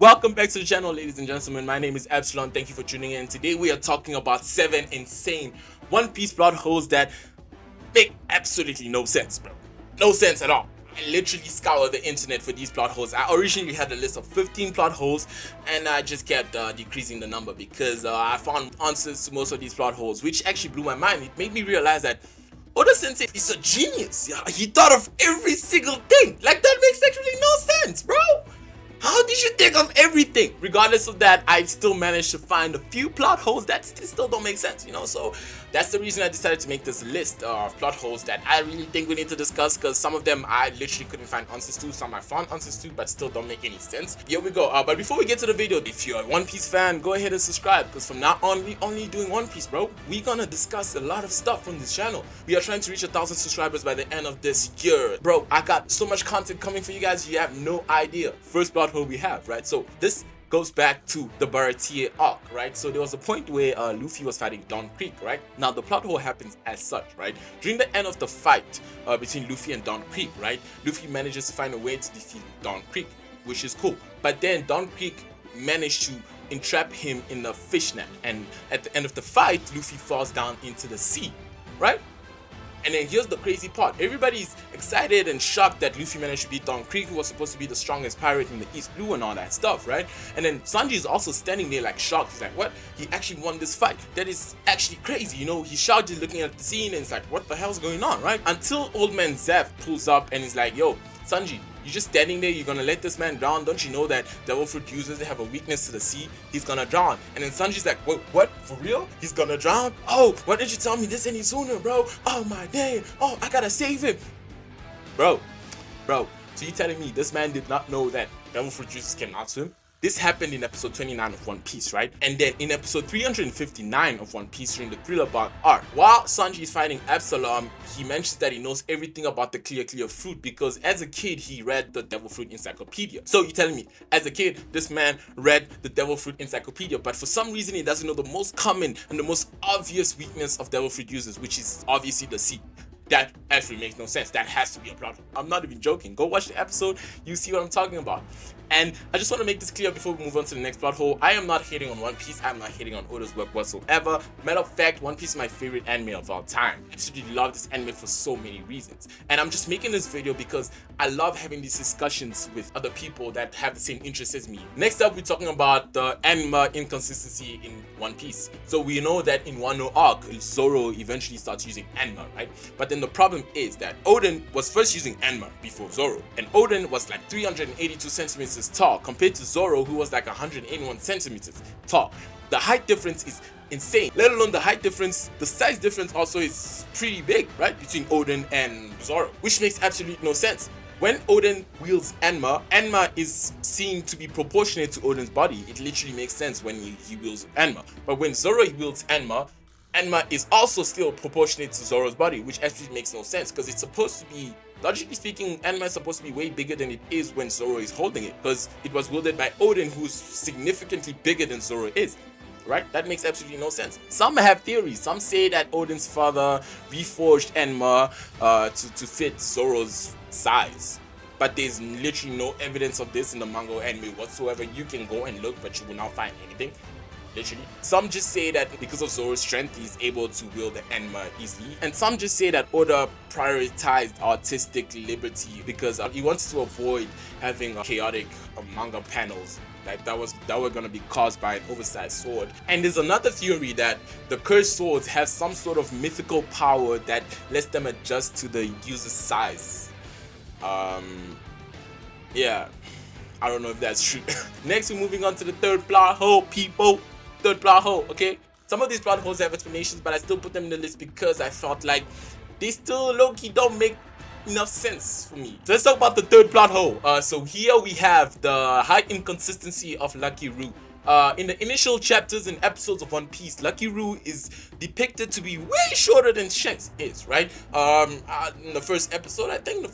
Welcome back to the channel, ladies and gentlemen. My name is Epsilon. Thank you for tuning in. Today we are talking about 7 insane One Piece plot holes that make absolutely no sense, bro. No sense at all. I literally scoured the internet for these plot holes. I originally had a list of 15 plot holes, and I just kept decreasing the number because I found answers to most of these plot holes, which actually blew my mind. It made me realize that Oda Sensei is a genius. Yeah, he thought of every single thing. Like, that makes actually no sense, bro. How did you think of everything? Regardless of that, I still managed to find a few plot holes that still don't make sense, So that's the reason I decided to make this list of plot holes that I really think we need to discuss, because some of them I literally couldn't find answers to, some I found answers to, but still don't make any sense. Here we go. But before we get to the video, if you're a One Piece fan, go ahead and subscribe, because from now on, we only doing One Piece, bro. We're gonna discuss a lot of stuff on this channel. We are trying to reach 1,000 subscribers by the end of this year. Bro, I got so much content coming for you guys, you have no idea. First plot hole we have, right? So this goes back to the Baratie arc, right? So there was a point where Luffy was fighting Don Creek, right? Now the plot hole happens as such, right? During the end of the fight between Luffy and Don Creek, right? Luffy manages to find a way to defeat Don Creek, which is cool. But then Don Creek managed to entrap him in a fish net, and at the end of the fight, Luffy falls down into the sea, right? And then here's the crazy part. Everybody's excited and shocked that Luffy managed to beat Don Creek, who was supposed to be the strongest pirate in the East Blue and all that stuff, right? And then Sanji is also standing there like shocked. He's like, what? He actually won this fight. That is actually crazy, He's shocked, he's looking at the scene, and it's like, what the hell's going on, right? Until Old Man Zeff pulls up and is like, yo, Sanji, you're just standing there, you're gonna let this man drown? Don't you know that devil fruit users, they have a weakness to the sea? He's gonna drown. And then Sanji's like, wait, what? For real? He's gonna drown? Oh, why didn't you tell me this any sooner, bro? Oh my day. Oh, I gotta save him. Bro, so you telling me this man did not know that devil fruit users cannot swim? This happened in episode 29 of One Piece, right? And then in episode 359 of One Piece, during the Thriller Bark arc, while Sanji is fighting Absalom, he mentions that he knows everything about the Clear fruit because as a kid, he read the Devil Fruit Encyclopedia. So you're telling me, as a kid, this man read the Devil Fruit Encyclopedia, but for some reason, he doesn't know the most common and the most obvious weakness of Devil Fruit users, which is obviously the sea. That actually makes no sense. That has to be a plot. I'm not even joking. Go watch the episode. You see what I'm talking about. And I just want to make this clear before we move on to the next plot hole. I am not hating on One Piece. I'm not hating on Oda's work whatsoever. Matter of fact, One Piece is my favorite anime of all time. I absolutely love this anime for so many reasons. And I'm just making this video because I love having these discussions with other people that have the same interests as me. Next up, we're talking about the anime inconsistency in One Piece. So we know that in Wano arc, Zoro eventually starts using Enma, right? But then the problem is that Oden was first using Enma before Zoro. And Oden was like 382 centimeters tall compared to Zoro, who was like 181 centimeters tall. The height difference is insane, let alone the height difference. The size difference also is pretty big, right, between Oden and Zoro, which makes absolutely no sense. When Oden wields Enma, Enma is seen to be proportionate to Oden's body. It literally makes sense when he wields Enma. But when Zoro wields Enma, Enma is also still proportionate to Zoro's body, which actually makes no sense because it's supposed to be, logically speaking, Enma is supposed to be way bigger than it is when Zoro is holding it, because it was wielded by Oden, who's significantly bigger than Zoro is, right? That makes absolutely no sense. Some have theories. Some say that Oden's father reforged Enma to fit Zoro's size. But there's literally no evidence of this in the manga or anime whatsoever. You can go and look, but you will not find anything. Literally. Some just say that because of Zoro's strength, he's able to wield the Enma easily. And some just say that Oda prioritized artistic liberty because he wanted to avoid having chaotic manga panels that were gonna be caused by an oversized sword. And there's another theory that the cursed swords have some sort of mythical power that lets them adjust to the user's size. Yeah, I don't know if that's true. Next, we're moving on to the third plot hole, people. Third plot hole, okay? Some of these plot holes have explanations, but I still put them in the list because I felt like they still low-key don't make enough sense for me. So let's talk about the third plot hole. So here we have the high inconsistency of Lucky Roux. In the initial chapters and episodes of One Piece, Lucky Roux is depicted to be way shorter than Shanks is, right? In the first episode, I think,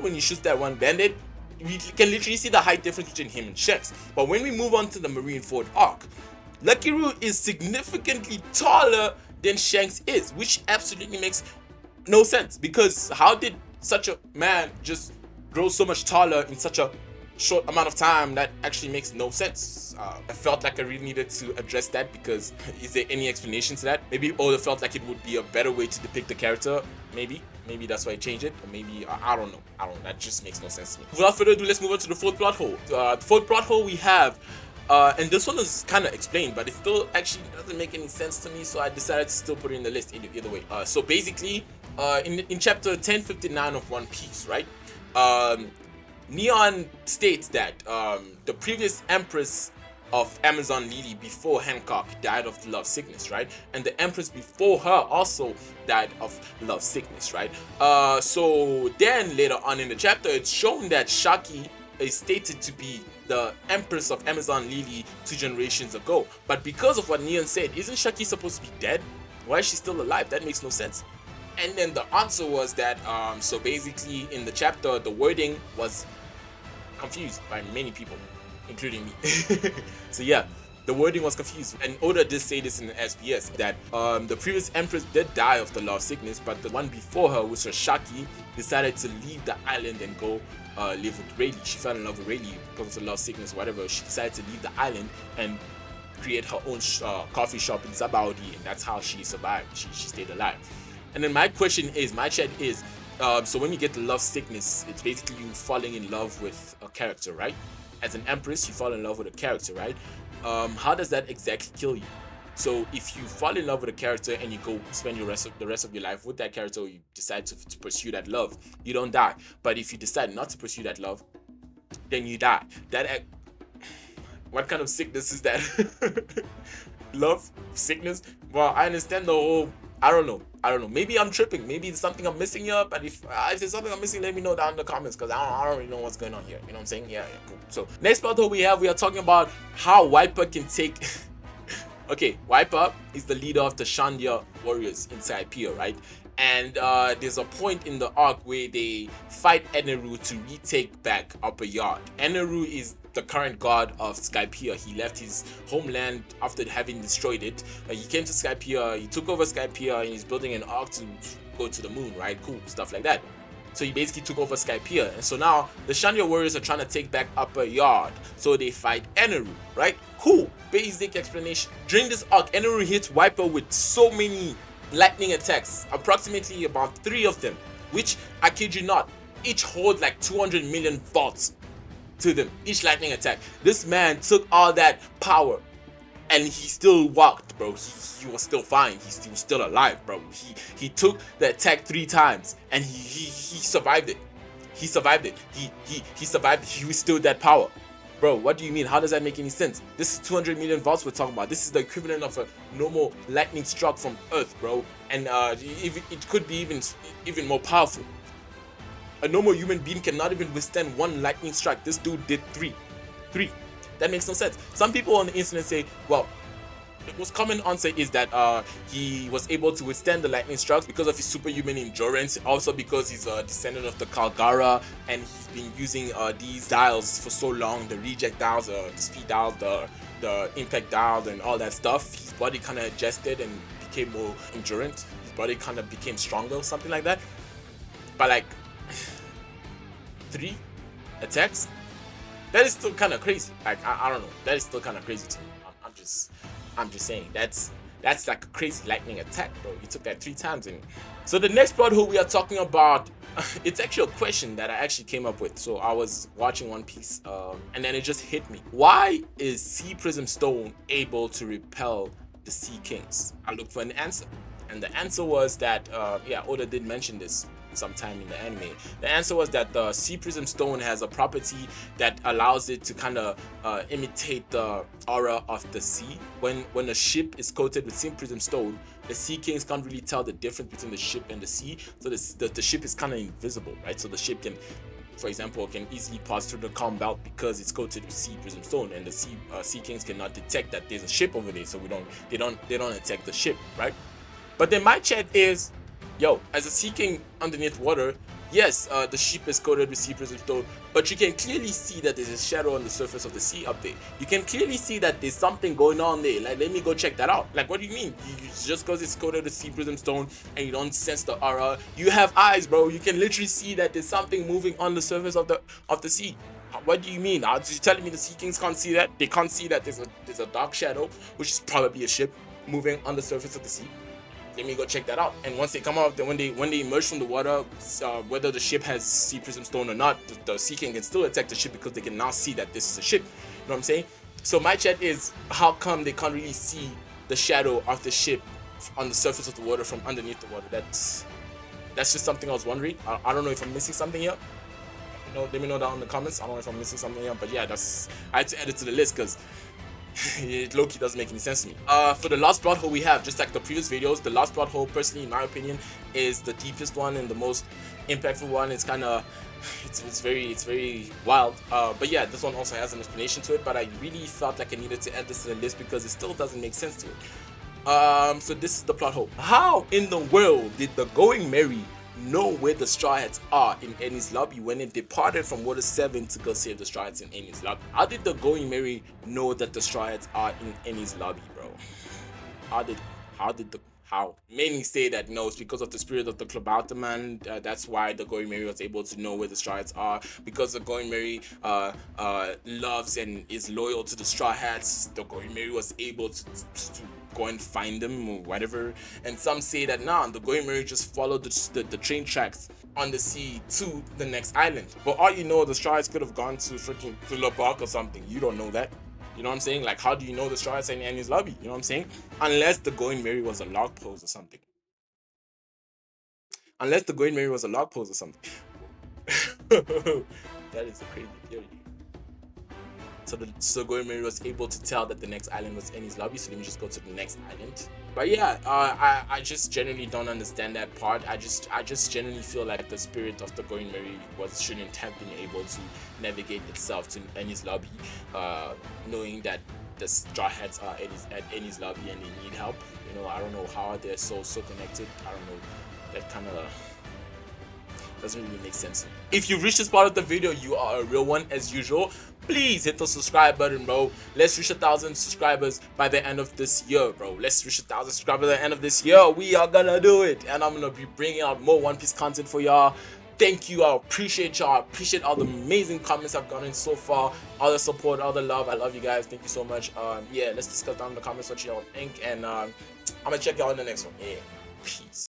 when he shoots that one bandit, we can literally see the height difference between him and Shanks. But when we move on to the Marineford arc, Lucky Roux is significantly taller than Shanks is, which absolutely makes no sense, because how did such a man just grow so much taller in such a short amount of time, that actually makes no sense. I felt like I really needed to address that because is there any explanation to that? Maybe Oda felt like it would be a better way to depict the character. Maybe that's why I changed it, or maybe I don't know. That just makes no sense to me. Without further ado, let's move on to the fourth plot hole. The fourth plot hole we have, and this one is kind of explained, but it still actually doesn't make any sense to me, so I decided to still put it in the list either way. So basically, in chapter 1059 of One Piece, right? Neon states that the previous empress of Amazon Lily before Hancock died of love sickness, right? And the empress before her also died of love sickness, right? So then later on in the chapter, it's shown that Shaki is stated to be the empress of Amazon Lily 2 generations ago. But because of what Neon said, isn't Shaki supposed to be dead? Why is she still alive? That makes no sense. And then the answer was that, so basically in the chapter, the wording was confused by many people, including me. So yeah, the wording was confused. And Oda did say this in the SBS, that the previous empress did die of the love sickness, but the one before her, which was Shaki, decided to leave the island and go live with Rayleigh. She fell in love with Rayleigh because of the love sickness, whatever. She decided to leave the island and create her own coffee shop in Sabaody, and that's how she survived. She stayed alive. And then my question is, my chat is, so when you get the love sickness, it's basically you falling in love with a character, right? As an empress, you fall in love with a character, right? How does that exactly kill you? So if you fall in love with a character and you go spend the rest of your life with that character, or you decide to pursue that love, you don't die. But if you decide not to pursue that love, then you die. What kind of sickness is that? Love sickness? Well, I understand the whole. I don't know. Maybe I'm tripping. Maybe it's something I'm missing here. But if there's something I'm missing, let me know down in the comments, because I don't really know what's going on here. You know what I'm saying? Yeah, cool. So next part we are talking about how Wiper can take. Okay, Wiper is the leader of the Shandia warriors in Skypiea, right? And there's a point in the arc where they fight Eneru to retake back Upper Yard. Eneru is the current god of Skypiea. He left his homeland after having destroyed it. He came to Skypiea, he took over Skypiea, and he's building an arc to go to the moon, right? Cool, stuff like that. So he basically took over Skypiea. And so now the Shandia warriors are trying to take back Upper Yard. So they fight Eneru, right? Cool, basic explanation. During this arc, Eneru hits Wiper with so many lightning attacks, approximately about 3 of them, which, I kid you not, each hold like 200 million volts to them, each lightning attack. This man took all that power and he still walked, bro. He was still fine. He was still alive, bro. He took the attack 3 times and he survived it. He survived it. He survived it. He withstood that power. Bro, what do you mean? How does that make any sense? This is 200 million volts we're talking about. This is the equivalent of a normal lightning struck from Earth, bro. And it could be even more powerful. A normal human being cannot even withstand 1 lightning strike. This dude did 3. That makes no sense. Some people on the internet say, well, the most common answer is that he was able to withstand the lightning strikes because of his superhuman endurance, also because he's a descendant of the Kalgara, and he's been using these dials for so long, the reject dials, the speed dial, the impact dial, and all that stuff. His body kind of adjusted and became more endurant. His body kind of became stronger, something like that. But like 3 attacks, that is still kind of crazy. Like I don't know, that is still kind of crazy to me. I'm just saying that's like a crazy lightning attack, bro. You took that 3 times. And so the next plot hole we are talking about, it's actually a question that I actually came up with. So I was watching One Piece, and then it just hit me. Why is Sea Prism Stone able to repel the Sea Kings? I looked for an answer, and the answer was that yeah, Oda did mention this sometime in the anime. The answer was that the Sea Prism Stone has a property that allows it to kind of imitate the aura of the sea. When a ship is coated with Sea Prism Stone, the Sea Kings can't really tell the difference between the ship and the sea, so the ship is kind of invisible, right? So the ship can, for example, can easily pass through the calm belt because it's coated with Sea Prism Stone, and the Sea Kings cannot detect that there's a ship over there, so they don't attack the ship, right? But then my chat is, yo, as a Sea King underneath water, yes, the ship is coated with Sea Prism Stone, but you can clearly see that there's a shadow on the surface of the sea up there. You can clearly see that there's something going on there. Like, let me go check that out. Like, what do you mean? Just because it's coated with Sea Prism Stone and you don't sense the aura, you have eyes, bro. You can literally see that there's something moving on the surface of the sea. What do you mean? Are you telling me the Sea Kings can't see that? They can't see that there's a dark shadow, which is probably a ship moving on the surface of the sea. Let me go check that out. And once they come out, when they emerge from the water, whether the ship has Sea Prism Stone or not, the Sea King can still attack the ship because they can now see that this is a ship. You know what I'm saying? So my chat is, how come they can't really see the shadow of the ship on the surface of the water from underneath the water? That's just something I was wondering. I don't know if I'm missing something here. You know, let me know down in the comments. I don't know if I'm missing something here, but yeah, I had to add it to the list because it low-key doesn't make any sense to me. For the last plot hole we have, just like the previous videos, the last plot hole, personally, in my opinion, is the deepest one and the most impactful one. It's kind of, it's very wild. But yeah, this one also has an explanation to it, but I really felt like I needed to add this to the list because it still doesn't make sense to it. So this is the plot hole. How in the world did the Going Merry know where the Straw Hats are in Enies lobby when it departed from Water 7 to go save the Straw Hats in Enies lobby? How did the Going Merry know that the Straw Hats are in Enies lobby, bro? How? Many say that no, it's because of the spirit of the Klabauter man. That's why the Going Merry was able to know where the Straw Hats are, because the Going Merry loves and is loyal to the Straw Hats. The Going Merry was able to go and find them or whatever. And some say that nah, the Going Merry just followed the train tracks on the sea to the next island. But all you know, the Straw Hats could have gone to freaking Le Parc or something. You don't know that. You know what I'm saying? Like, how do you know the Straw Hats in Enies lobby? You know what I'm saying? Unless the Going Merry was a log pose or something. Unless the Going Merry was a log pose or something. That is a crazy theory. So Going Merry was able to tell that the next island was Enies lobby, so let me just go to the next island. But yeah, I just generally don't understand that part. I just generally feel like the spirit of the Going Merry shouldn't have been able to navigate itself to Enies lobby, knowing that the Straw Hats are at Enies lobby and they need help. You know, I don't know how they're so connected. I don't know. That kind of doesn't really make sense. If you've reached this part of the video, you are a real one as usual. Please hit the subscribe button, bro. Let's reach 1,000 subscribers by the end of this year, bro. Let's reach 1,000 subscribers by the end of this year. We are gonna do it, and I'm gonna be bringing out more One Piece content for y'all. Thank you. I appreciate y'all. I appreciate all the amazing comments I've gotten so far, all the support, all the love. I love you guys. Thank you so much. Yeah, let's discuss down in the comments what y'all think, and I'm gonna check y'all in the next one. Yeah, peace.